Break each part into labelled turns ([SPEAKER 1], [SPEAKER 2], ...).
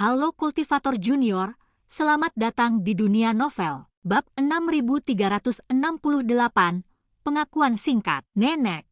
[SPEAKER 1] Halo Kultivator Junior, selamat datang di dunia novel. Bab 6368, Pengakuan Singkat. Nenek.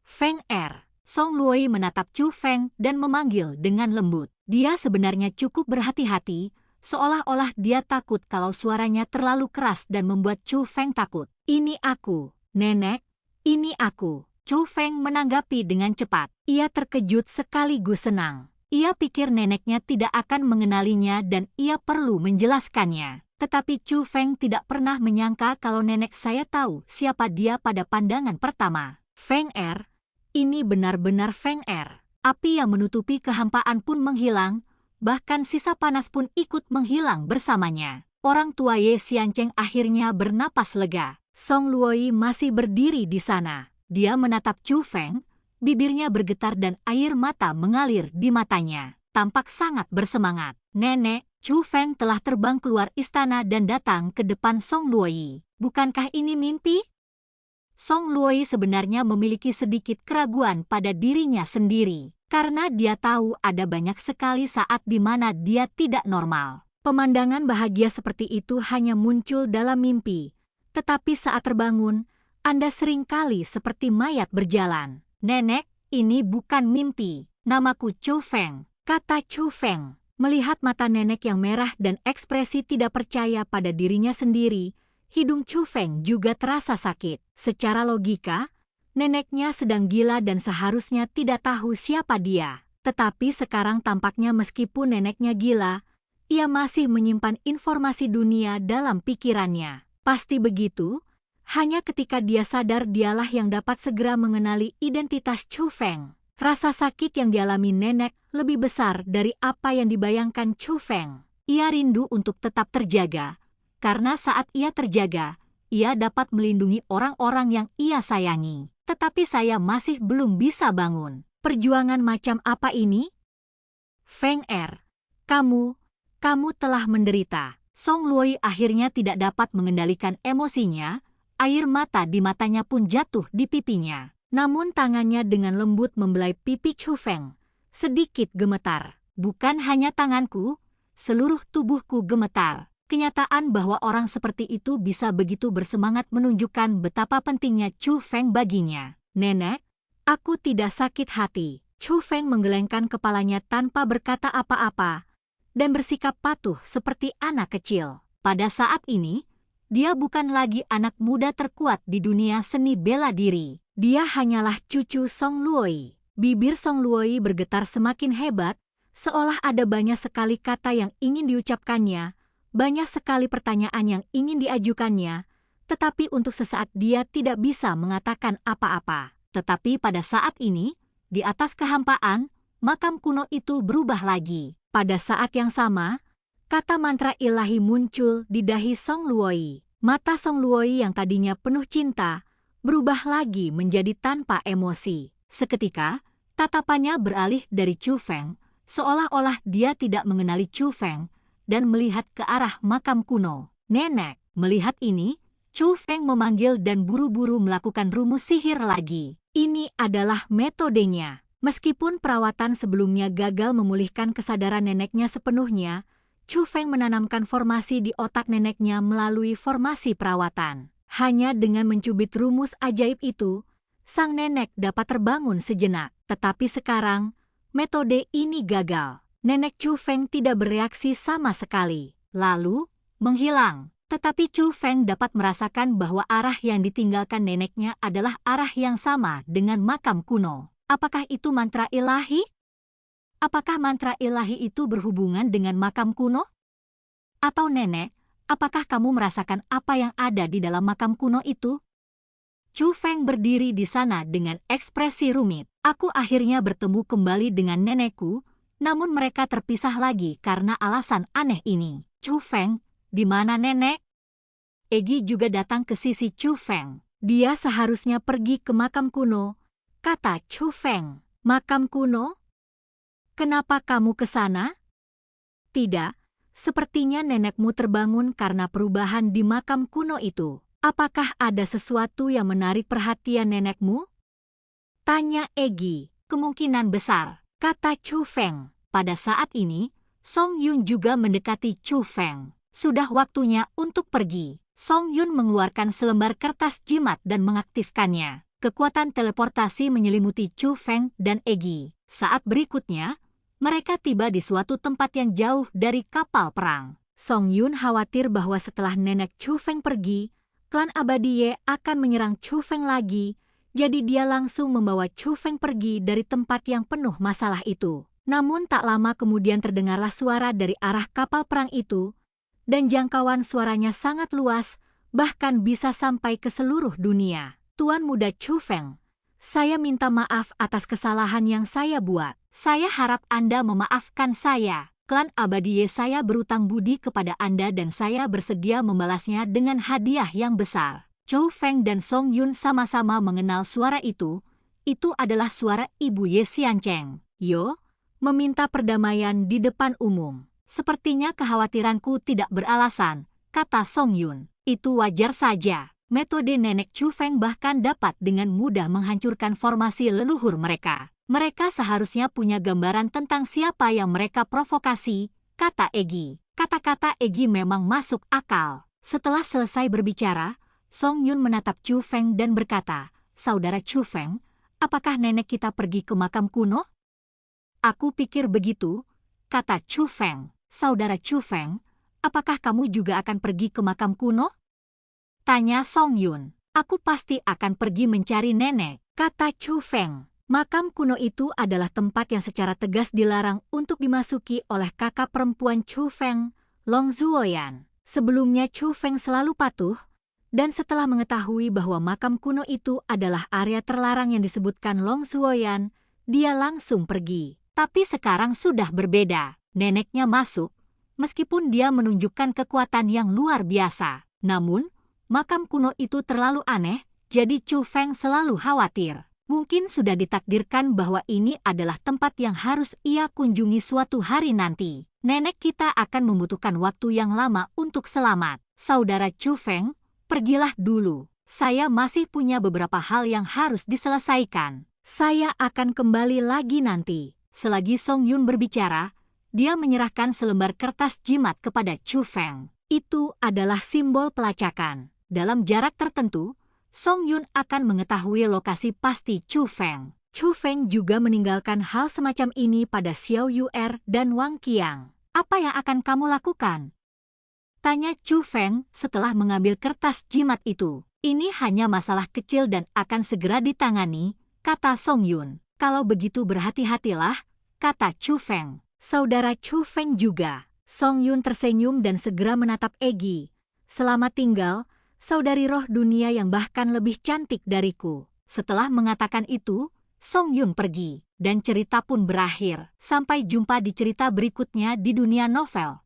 [SPEAKER 1] Feng Er. Song Luoi menatap Chu Feng dan memanggil dengan lembut. Dia sebenarnya cukup berhati-hati, seolah-olah dia takut kalau suaranya terlalu keras dan membuat Chu Feng takut. Ini aku, Nenek, ini aku. Chu Feng menanggapi dengan cepat. Ia terkejut sekaligus senang. Ia pikir neneknya tidak akan mengenalinya dan ia perlu menjelaskannya. Tetapi Chu Feng tidak pernah menyangka kalau nenek saya tahu siapa dia pada pandangan pertama. Feng Er, ini benar-benar Feng Er. Api yang menutupi kehampaan pun menghilang, bahkan sisa panas pun ikut menghilang bersamanya. Orang tua Ye Xiancheng akhirnya bernapas lega. Song Luoi masih berdiri di sana. Dia menatap Chu Feng. Bibirnya bergetar dan air mata mengalir di matanya. Tampak sangat bersemangat. Nenek, Chu Feng telah terbang keluar istana dan datang ke depan Song Luoi. Bukankah ini mimpi? Song Luoi sebenarnya memiliki sedikit keraguan pada dirinya sendiri. Karena dia tahu ada banyak sekali saat di mana dia tidak normal. Pemandangan bahagia seperti itu hanya muncul dalam mimpi. Tetapi saat terbangun, Anda seringkali seperti mayat berjalan. Nenek, ini bukan mimpi. Namaku Chu Feng, kata Chu Feng. Melihat mata nenek yang merah dan ekspresi tidak percaya pada dirinya sendiri, hidung Chu Feng juga terasa sakit. Secara logika, neneknya sedang gila dan seharusnya tidak tahu siapa dia. Tetapi sekarang tampaknya meskipun neneknya gila, ia masih menyimpan informasi dunia dalam pikirannya. Pasti begitu. Hanya ketika dia sadar dialah yang dapat segera mengenali identitas Chu Feng. Rasa sakit yang dialami nenek lebih besar dari apa yang dibayangkan Chu Feng. Ia rindu untuk tetap terjaga, karena saat ia terjaga, ia dapat melindungi orang-orang yang ia sayangi. Tetapi saya masih belum bisa bangun. Perjuangan macam apa ini? Feng Er, kamu telah menderita. Song Luoi akhirnya tidak dapat mengendalikan emosinya. Air mata di matanya pun jatuh di pipinya. Namun tangannya dengan lembut membelai pipi Chu Feng. Sedikit gemetar. Bukan hanya tanganku, seluruh tubuhku gemetar. Kenyataan bahwa orang seperti itu bisa begitu bersemangat menunjukkan betapa pentingnya Chu Feng baginya. Nenek, aku tidak sakit hati. Chu Feng menggelengkan kepalanya tanpa berkata apa-apa dan bersikap patuh seperti anak kecil. Pada saat ini, dia bukan lagi anak muda terkuat di dunia seni bela diri. Dia hanyalah cucu Song Luoi. Bibir Song Luoi bergetar semakin hebat, seolah ada banyak sekali kata yang ingin diucapkannya, banyak sekali pertanyaan yang ingin diajukannya, tetapi untuk sesaat dia tidak bisa mengatakan apa-apa. Tetapi pada saat ini, di atas kehampaan, makam kuno itu berubah lagi. Pada saat yang sama, kata mantra ilahi muncul di dahi Song Luoi. Mata Song Luoi yang tadinya penuh cinta, berubah lagi menjadi tanpa emosi. Seketika, tatapannya beralih dari Chu Feng, seolah-olah dia tidak mengenali Chu Feng, dan melihat ke arah makam kuno. Nenek, melihat ini, Chu Feng memanggil dan buru-buru melakukan rumus sihir lagi. Ini adalah metodenya. Meskipun perawatan sebelumnya gagal memulihkan kesadaran neneknya sepenuhnya, Chu Feng menanamkan formasi di otak neneknya melalui formasi perawatan. Hanya dengan mencubit rumus ajaib itu, sang nenek dapat terbangun sejenak. Tetapi sekarang, metode ini gagal. Nenek Chu Feng tidak bereaksi sama sekali. Lalu, menghilang. Tetapi Chu Feng dapat merasakan bahwa arah yang ditinggalkan neneknya adalah arah yang sama dengan makam kuno. Apakah itu mantra ilahi? Apakah mantra ilahi itu berhubungan dengan makam kuno? Atau nenek, apakah kamu merasakan apa yang ada di dalam makam kuno itu? Chu Feng berdiri di sana dengan ekspresi rumit. Aku akhirnya bertemu kembali dengan nenekku, namun mereka terpisah lagi karena alasan aneh ini. Chu Feng, di mana nenek? Egi juga datang ke sisi Chu Feng. Dia seharusnya pergi ke makam kuno, kata Chu Feng. Makam kuno? Kenapa kamu ke sana? Tidak, sepertinya nenekmu terbangun karena perubahan di makam kuno itu. Apakah ada sesuatu yang menarik perhatian nenekmu? Tanya Egi. Kemungkinan besar, kata Chu Feng. Pada saat ini, Song Yun juga mendekati Chu Feng. Sudah waktunya untuk pergi. Song Yun mengeluarkan selembar kertas jimat dan mengaktifkannya. Kekuatan teleportasi menyelimuti Chu Feng dan Egi. Saat berikutnya, mereka tiba di suatu tempat yang jauh dari kapal perang. Song Yun khawatir bahwa setelah nenek Chu Feng pergi, klan abadi Ye akan menyerang Chu Feng lagi, jadi dia langsung membawa Chu Feng pergi dari tempat yang penuh masalah itu. Namun tak lama kemudian terdengarlah suara dari arah kapal perang itu, dan jangkauan suaranya sangat luas, bahkan bisa sampai ke seluruh dunia. Tuan Muda Chu Feng, saya minta maaf atas kesalahan yang saya buat. Saya harap Anda memaafkan saya. Klan abadi Ye saya berutang budi kepada Anda dan saya bersedia membalasnya dengan hadiah yang besar. Chu Feng dan Song Yun sama-sama mengenal suara itu. Itu adalah suara Ibu Ye Xiancheng. Yo, meminta perdamaian di depan umum. Sepertinya kekhawatiranku tidak beralasan, kata Song Yun. Itu wajar saja. Metode nenek Chu Feng bahkan dapat dengan mudah menghancurkan formasi leluhur mereka. Mereka seharusnya punya gambaran tentang siapa yang mereka provokasi, kata Egi. Kata-kata Egi memang masuk akal. Setelah selesai berbicara, Song Yun menatap Chu Feng dan berkata, Saudara Chu Feng, apakah nenek kita pergi ke makam kuno? Aku pikir begitu, kata Chu Feng. Saudara Chu Feng, apakah kamu juga akan pergi ke makam kuno? Tanya Song Yun. Aku pasti akan pergi mencari nenek, kata Chu Feng. Makam kuno itu adalah tempat yang secara tegas dilarang untuk dimasuki oleh kakak perempuan Chu Feng, Long Zuoyan. Sebelumnya Chu Feng selalu patuh, dan setelah mengetahui bahwa makam kuno itu adalah area terlarang yang disebutkan Long Zuoyan, dia langsung pergi. Tapi sekarang sudah berbeda. Neneknya masuk, meskipun dia menunjukkan kekuatan yang luar biasa. Namun, makam kuno itu terlalu aneh, jadi Chu Feng selalu khawatir. Mungkin sudah ditakdirkan bahwa ini adalah tempat yang harus ia kunjungi suatu hari nanti. Nenek kita akan membutuhkan waktu yang lama untuk selamat. Saudara Chu Feng, pergilah dulu. Saya masih punya beberapa hal yang harus diselesaikan. Saya akan kembali lagi nanti. Selagi Song Yun berbicara, dia menyerahkan selembar kertas jimat kepada Chu Feng. Itu adalah simbol pelacakan. Dalam jarak tertentu, Song Yun akan mengetahui lokasi pasti Chu Feng. Chu Feng juga meninggalkan hal semacam ini pada Xiao Yuer dan Wang Qiang. Apa yang akan kamu lakukan? Tanya Chu Feng setelah mengambil kertas jimat itu. Ini hanya masalah kecil dan akan segera ditangani, kata Song Yun. Kalau begitu berhati-hatilah, kata Chu Feng. Saudara Chu Feng juga. Song Yun tersenyum dan segera menatap Egi. Selamat tinggal, saudari roh dunia yang bahkan lebih cantik dariku. Setelah mengatakan itu, Song Yun pergi, dan cerita pun berakhir. Sampai jumpa di cerita berikutnya di dunia novel.